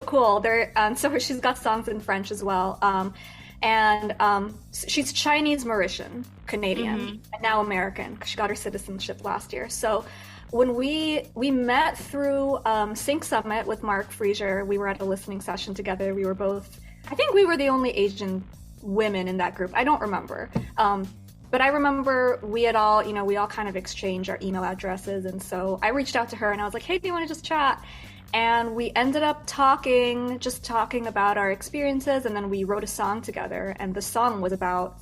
cool. So she's got songs in French as well. And she's Chinese Mauritian Canadian and now American because she got her citizenship last year. So when we met through Sync Summit with Mark Frazier, we were at a listening session together. We were both, I think we were the only Asian women in that group. I don't remember. But I remember we all kind of exchanged our email addresses. And so I reached out to her and I was like, hey, do you want to just chat? And we ended up talking about our experiences, and then we wrote a song together. And the song was about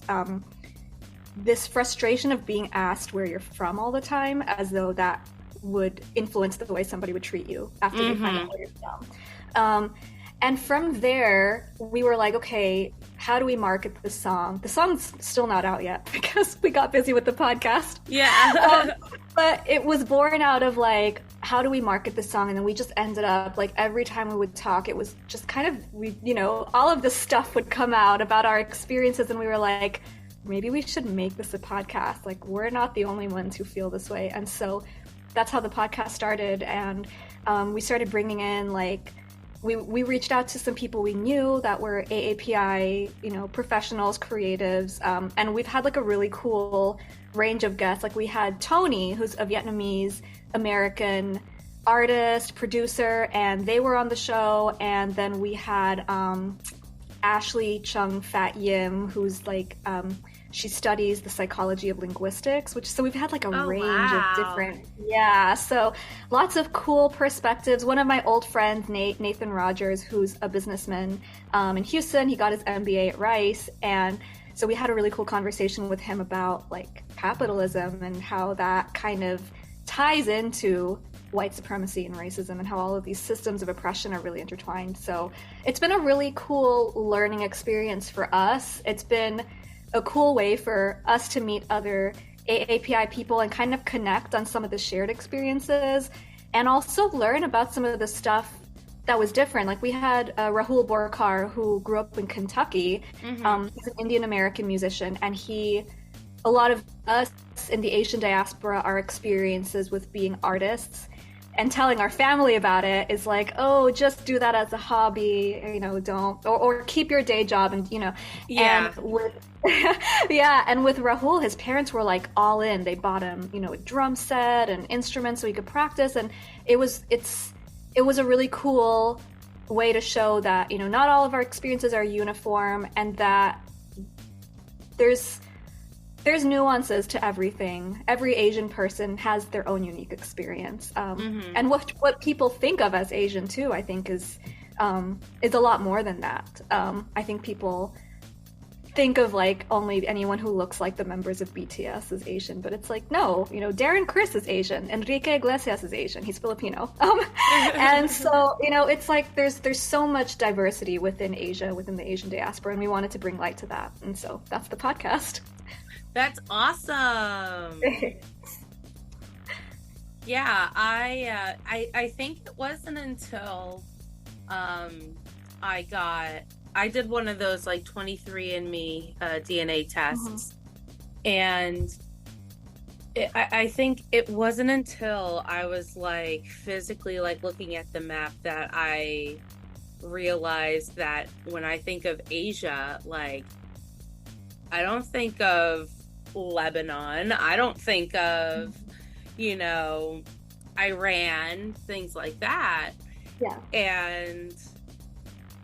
this frustration of being asked where you're from all the time, as though that would influence the way somebody would treat you after they find out where you're from. And from there, we were like, okay, how do we market this song? The song's still not out yet because we got busy with the podcast. Yeah. But it was born out of like, how do we market this song? And then we just ended up like every time we would talk, it was just kind of, all of this stuff would come out about our experiences. And we were like, maybe we should make this a podcast. Like, we're not the only ones who feel this way. And so that's how the podcast started. And we started bringing in like, we reached out to some people we knew that were AAPI, professionals, creatives, and we've had like a really cool range of guests. Like we had Tony, who's a Vietnamese American artist, producer, and they were on the show. And then we had Ashley Chung Fat Yim, who's like she studies the psychology of linguistics, so we've had like a range of different, so lots of cool perspectives. One of my old friends, Nathan Rogers, who's a businessman in Houston, he got his MBA at Rice, and so we had a really cool conversation with him about like capitalism and how that kind of ties into white supremacy and racism and how all of these systems of oppression are really intertwined. So it's been a really cool learning experience for us. It's been a cool way for us to meet other AAPI people and kind of connect on some of the shared experiences and also learn about some of the stuff that was different. Like we had Rahul Borkar, who grew up in Kentucky. He's an Indian American musician, and a lot of us in the Asian diaspora, our experiences with being artists and telling our family about it is like, oh, just do that as a hobby, don't, or keep your day job and, and with, and with Rahul, his parents were like all in. They bought him, a drum set and instruments so he could practice. And it was a really cool way to show that, not all of our experiences are uniform and that there's nuances to everything. Every Asian person has their own unique experience. And what people think of as Asian too, I think is a lot more than that. I think people think of like only anyone who looks like the members of BTS is Asian, but it's like, no, Darren Criss is Asian, Enrique Iglesias is Asian, he's Filipino. And so, it's like there's so much diversity within Asia, within the Asian diaspora, and we wanted to bring light to that. And so that's the podcast. That's awesome. Yeah, I think it wasn't until I did one of those like 23andMe DNA tests, and I think it wasn't until I was like physically like looking at the map that I realized that when I think of Asia, like I don't think of Lebanon. I don't think of, Iran, things like that. Yeah. And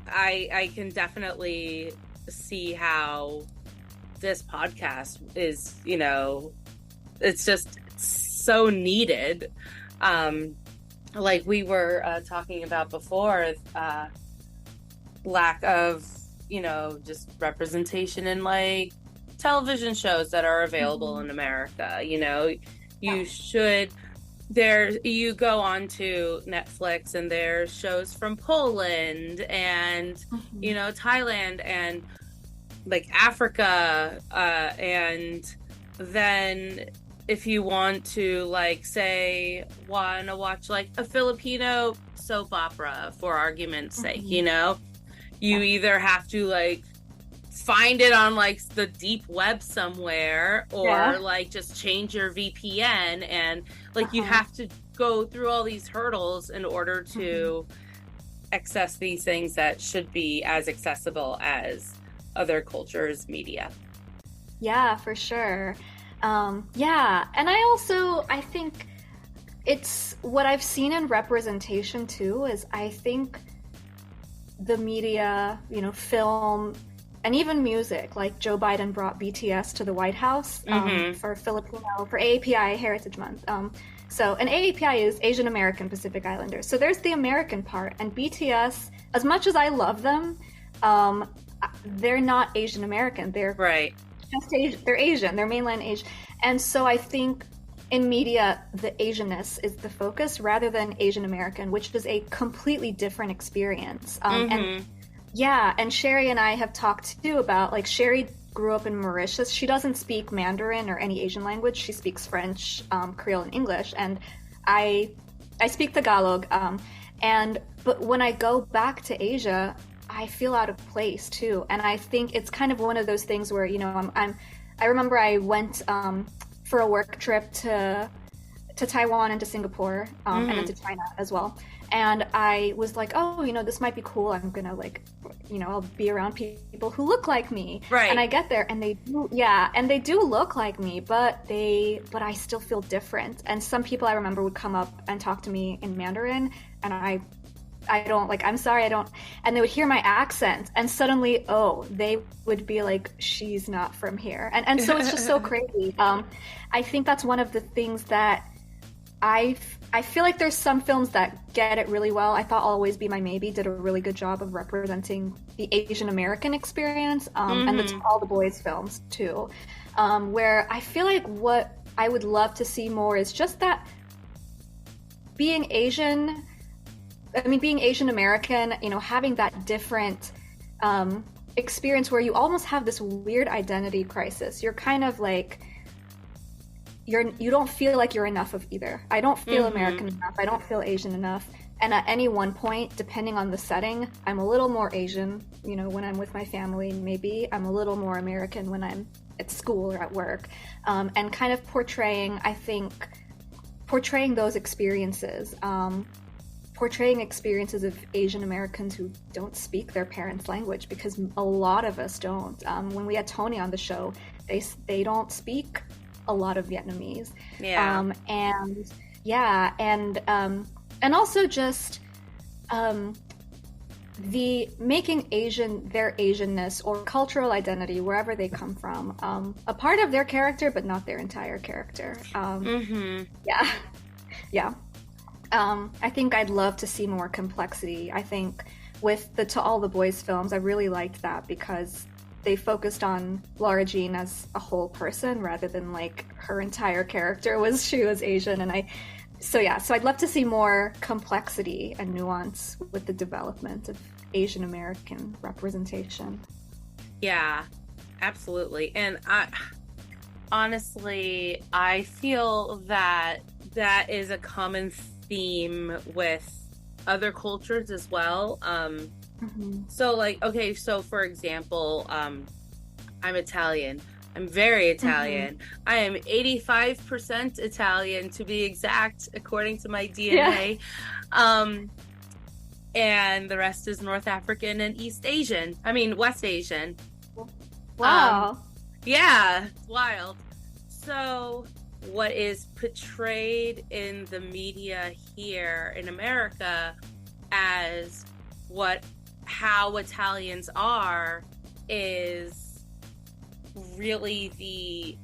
I can definitely see how this podcast is, it's just so needed. Like we were talking about before, lack of, just representation in like television shows that are available in America. You go on to Netflix and there's shows from Poland and Thailand and like Africa, and then if you want to like say want to watch like a Filipino soap opera for argument's sake, you either have to like find it on like the deep web somewhere or like just change your VPN and like you have to go through all these hurdles in order to access these things that should be as accessible as other cultures' media. Yeah, for sure. Yeah, and I think it's what I've seen in representation too is I think the media, you know, film, and even music, like Joe Biden brought BTS to the White House for AAPI Heritage Month. And AAPI is Asian American Pacific Islanders. So there's the American part, and BTS, as much as I love them, they're not Asian American. They're just Asian. They're Asian. They're mainland Asian. And so I think in media, the Asianness is the focus rather than Asian American, which is a completely different experience. And yeah, and Sherry and I have talked too about, like, Sherry grew up in Mauritius. She doesn't speak Mandarin or any Asian language. She speaks French, Creole, and English. And I speak Tagalog. But when I go back to Asia, I feel out of place too. And I think it's kind of one of those things where, you know, I remember I went for a work trip to Taiwan and to Singapore, and then to China as well. And I was like, oh, you know, this might be cool. I'm gonna, like, you know, I'll be around people who look like me. Right. And I get there and they do look like me, but I still feel different. And some people I remember would come up and talk to me in Mandarin, and I don't, like, I'm sorry, I don't, and they would hear my accent, and suddenly, oh, they would be like, she's not from here. And so it's just so crazy. I think that's one of the things that I feel like there's some films that get it really well. I thought Always Be My Maybe did a really good job of representing the Asian American experience, and the To All the Boys films too, where I feel like what I would love to see more is just that being Asian American, you know, having that different experience where you almost have this weird identity crisis. You're kind of like, you don't feel like you're enough of either. I don't feel American enough. I don't feel Asian enough. And at any one point, depending on the setting, I'm a little more Asian, you know, when I'm with my family. Maybe I'm a little more American when I'm at school or at work. And kind of portraying those experiences. Portraying experiences of Asian Americans who don't speak their parents' language, because a lot of us don't. When we had Tony on the show, they don't speak a lot of Vietnamese. Yeah. And also just the making their Asianness or cultural identity, wherever they come from, a part of their character, but not their entire character. Yeah. I think I'd love to see more complexity. I think with the To All the Boys films, I really liked that because they focused on Laura Jean as a whole person rather than, like, her entire character she was Asian. And so I'd love to see more complexity and nuance with the development of Asian American representation. Yeah, absolutely. And honestly, I feel that is a common theme with other cultures as well. So, like, okay, so for example, I'm Italian. I'm very Italian. I am 85% Italian, to be exact, according to my DNA. And the rest is North African and West Asian. Wow. Yeah, it's wild. So what is portrayed in the media here in America as how Italians are is really the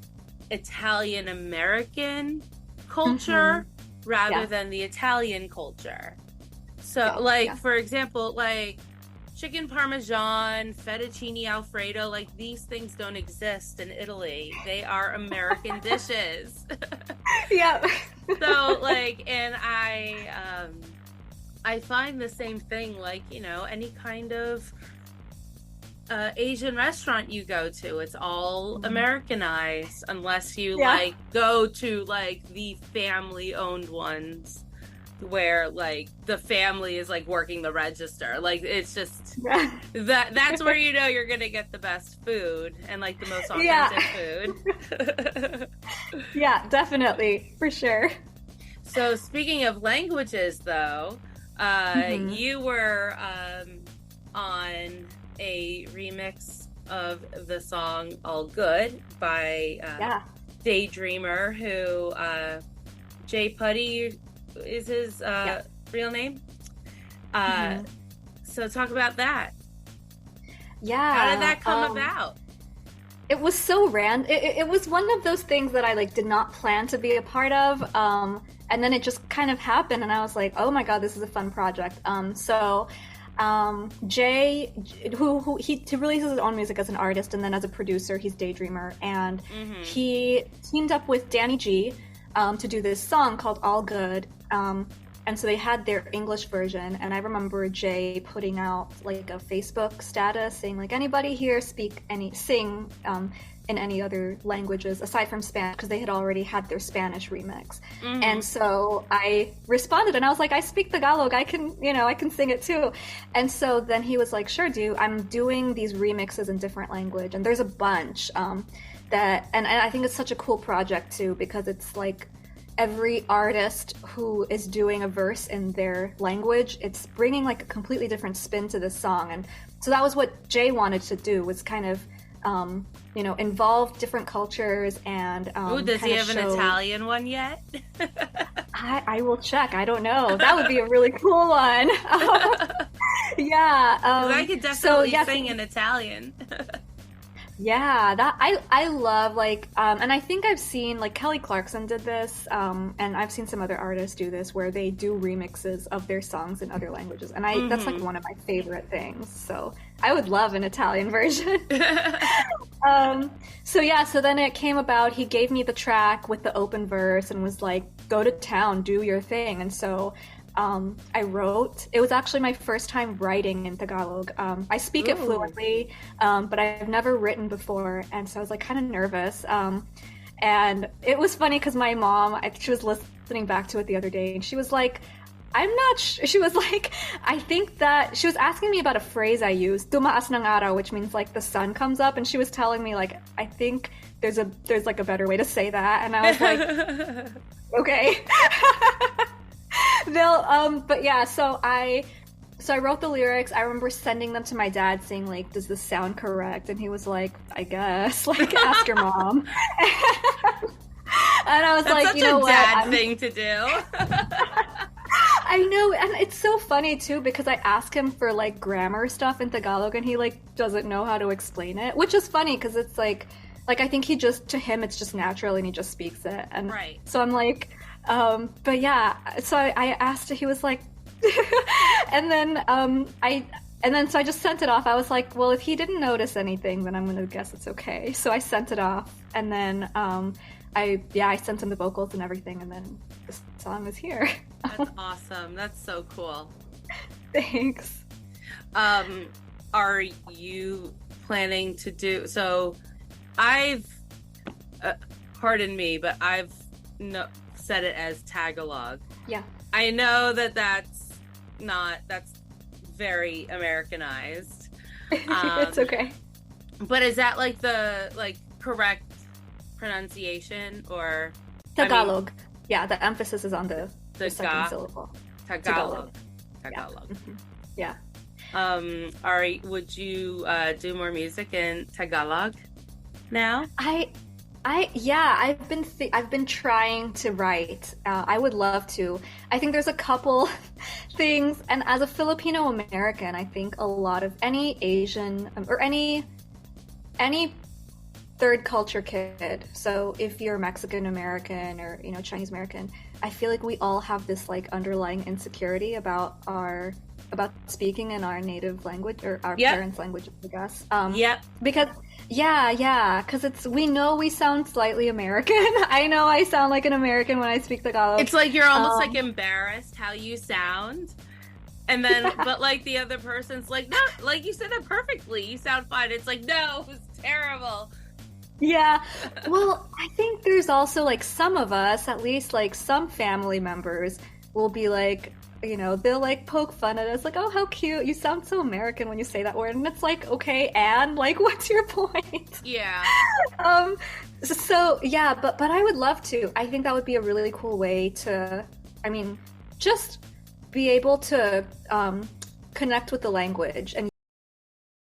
Italian American culture rather than the Italian culture. So for example, like chicken parmesan, fettuccine alfredo, like these things don't exist in Italy. They are American dishes. Yeah. So, like, and I find the same thing, like, you know, any kind of Asian restaurant you go to, it's all Americanized unless you like go to like the family owned ones where like the family is like working the register. Like, it's just that's where you know you're gonna get the best food and like the most authentic food. Yeah, definitely, for sure. So speaking of languages though, You were on a remix of the song All Good by Daydreamer, who Jay Putty is his real name. So talk about that. Yeah. How did that come about? It was so random. It was one of those things that I like did not plan to be a part of. And then it just kind of happened, and I was like, oh my God, this is a fun project. Jay, who he releases his own music as an artist, and then as a producer, he's Daydreamer, and he teamed up with Danny G to do this song called All Good. And so they had their English version, and I remember Jay putting out like a Facebook status saying like, anybody here sing in any other languages aside from Spanish, because they had already had their Spanish remix. And so I responded, and I was like, I speak Tagalog, I can sing it too. And so then he was like, sure, I'm doing these remixes in different language, and there's a bunch and I think it's such a cool project too, because it's like every artist who is doing a verse in their language, it's bringing like a completely different spin to this song. And so that was what Jay wanted to do, was kind of involve different cultures and does he have an Italian one yet? I will check. I don't know. That would be a really cool one. Yeah. I could definitely sing in Italian. Yeah, that I love, like, and I think I've seen, like, Kelly Clarkson did this, and I've seen some other artists do this, where they do remixes of their songs in other languages, and that's, like, one of my favorite things, so I would love an Italian version. So then it came about, he gave me the track with the open verse and was like, go to town, do your thing, and so I wrote. It was actually my first time writing in Tagalog. I speak it fluently, but I've never written before, and so I was like kind of nervous. And it was funny because my mom, she was listening back to it the other day, and she was like, I'm not sure. She was like, I think that she was asking me about a phrase I use, tumaas ng araw, which means like the sun comes up, and she was telling me like, I think there's like a better way to say that, and I was like, okay. But yeah, so I wrote the lyrics. I remember sending them to my dad saying like, does this sound correct? And he was like, I guess, like, ask your mom. And I was That's like, such you know a what? dad thing to do. I know, and it's so funny too, because I ask him for like grammar stuff in Tagalog, and he like doesn't know how to explain it, which is funny because it's like I think to him it's just natural and he just speaks it. And right. So I'm like, but yeah, so I asked, he was like, and then so I just sent it off. I was like, well, if he didn't notice anything, then I'm gonna guess it's okay. So I sent it off, and then I sent him the vocals and everything, and then the song is here. That's awesome. That's so cool. Thanks. Are you planning to do so? I've pardon me, but I've said it as Tagalog. Yeah. I know that's very Americanized. It's okay. But is that like the correct pronunciation, or Tagalog? Yeah, the emphasis is on the second syllable. Tagalog. Yeah. Would you do more music in Tagalog now? I've been trying to write. I would love to. I think there's a couple things, and as a Filipino American, I think a lot of any Asian or any third culture kid. So if you're Mexican American or Chinese American, I feel like we all have this like underlying insecurity about speaking in our native language or our parents' language, I guess. Because we know we sound slightly American. I know I sound like an American when I speak Tagalog. It's like you're almost like embarrassed how you sound. And then, but like the other person's like, no, like you said that perfectly. You sound fine. It's like, no, it's terrible. Yeah. Well, I think there's also like some of us, at least like some family members will be like, they'll like poke fun at us, like, oh, how cute, you sound so American when you say that word, and it's like, okay, and like, what's your point? Yeah. So yeah, but I would love to. I think that would be a really cool way to, just be able to connect with the language and